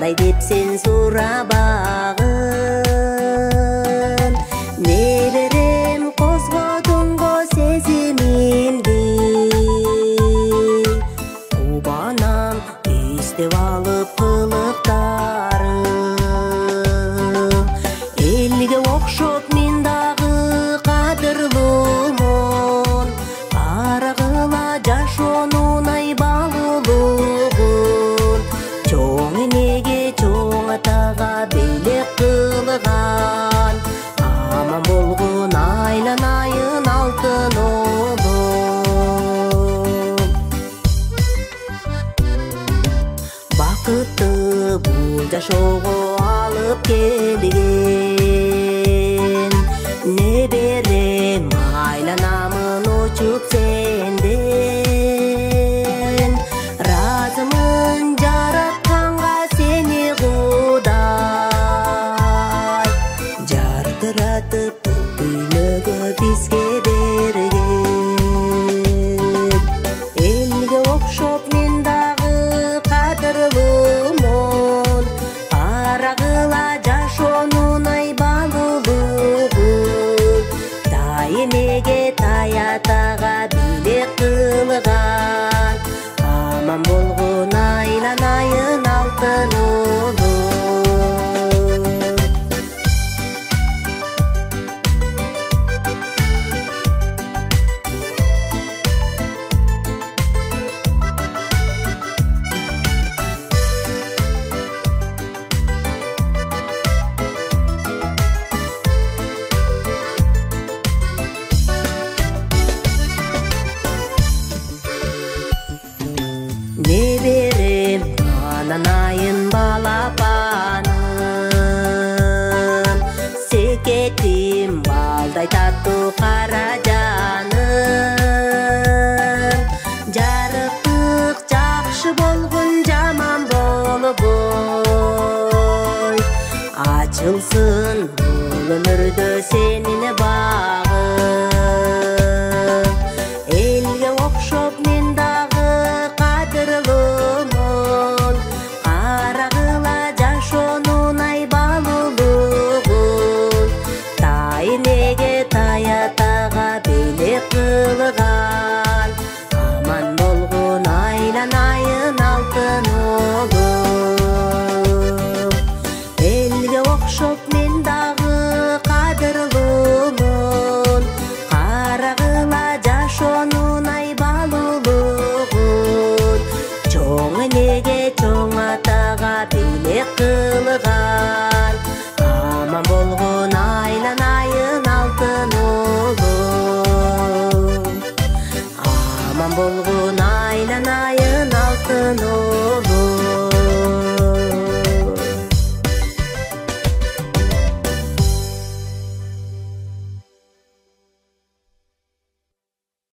кандай деп сен сурабагын. Не берем козгодуң го сезимимди, кубанам эстеп алып кылыктарын. Элге окшоп мен дагы кадырлуумун, карагыла жашоонун айбалуулугун. Чоң энеге чоң атага белек кылган, аман болгун айланайын алтын оолум. Бакытты бул жашоого алып келген, не берем айланамын учуп сенден. Разымын жаратканга сени Кудай, жардыратып бул дүйнөгө бизге берген. Элге окшоп мен дагы кадырлуумун, карагыла жашоонун айбалуулугун. Энеге таятага билек кылган, аман болгун айланайын алтын оолум. Не берем ананайын балапаным, секетим балдай таттуу кара жаным. Жарыктык жакшы болгун жаман болбой, ачылсын бул өмүрдө сенин багың. Элге окшоп мен дагы кадырлуумун, карагыла жашоонун айбалуулугун. Энеге таятага белек кылган, аман болгун айланайын алтын оолум. Элге окшоп мен дагы кадырлуумун, карагыла жашоонун айбалуулугун. Чоң энеге чоң атага белек кылган, аман болгун айланайын алтын оолум. Аман болгун айланайын алтын оолум.